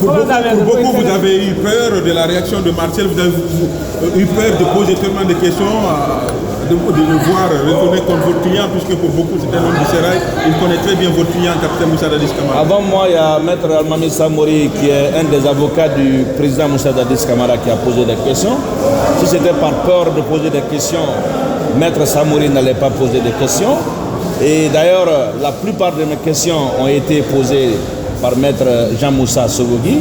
beaucoup, vous avez eu peur de la réaction de Martial, vous avez eu peur de poser tellement de questions, de le voir retourner contre votre client, puisque pour beaucoup c'est un homme du sérail, il connaît très bien votre client, capitaine Moussa Dadis Camara. Avant moi, il y a Maître Almami Samori, qui est un des avocats du président Moussa Dadis Camara, qui a posé des questions. Si c'était par peur de poser des questions, Maître Samori n'allait pas poser des questions. Et d'ailleurs, la plupart de mes questions ont été posées par Maître Jean-Moussa Sogogui.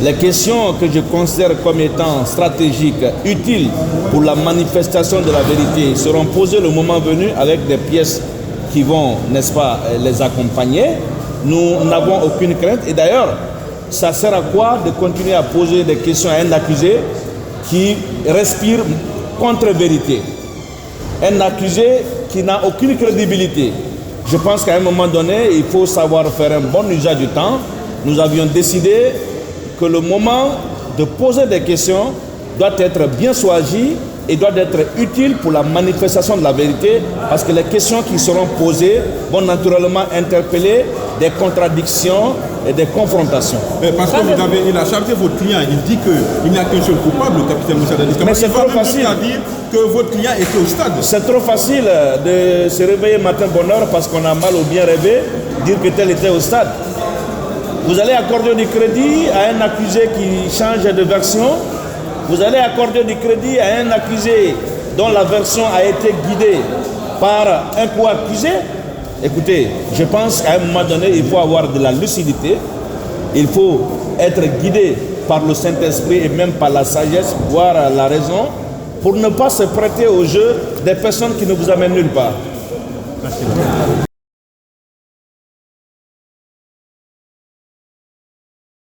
Les questions que je considère comme étant stratégiques, utiles pour la manifestation de la vérité, seront posées le moment venu avec des pièces qui vont, n'est-ce pas, les accompagner. Nous n'avons aucune crainte. Et d'ailleurs, ça sert à quoi de continuer à poser des questions à un accusé qui respire contre-vérité? Un accusé qui n'a aucune crédibilité. Je pense qu'à un moment donné, il faut savoir faire un bon usage du temps. Nous avions décidé que le moment de poser des questions doit être bien choisi et doit être utile pour la manifestation de la vérité, parce que les questions qui seront posées vont naturellement interpeller des contradictions et des confrontations. Mais parce que il a chargé votre client, il dit qu'il n'y a qu'un seul coupable, le capitaine Moussa Dadis Camara. Mais c'est trop facile à dire que votre client était au stade. C'est trop facile de se réveiller matin bonne heure parce qu'on a mal ou bien rêvé, dire que tel était au stade. Vous allez accorder du crédit à un accusé qui change de version. Vous allez accorder du crédit à un accusé dont la version a été guidée par un co-accusé. Écoutez, je pense qu'à un moment donné, il faut avoir de la lucidité. Il faut être guidé par le Saint-Esprit et même par la sagesse, voire la raison, pour ne pas se prêter au jeu des personnes qui ne vous amènent nulle part. Merci.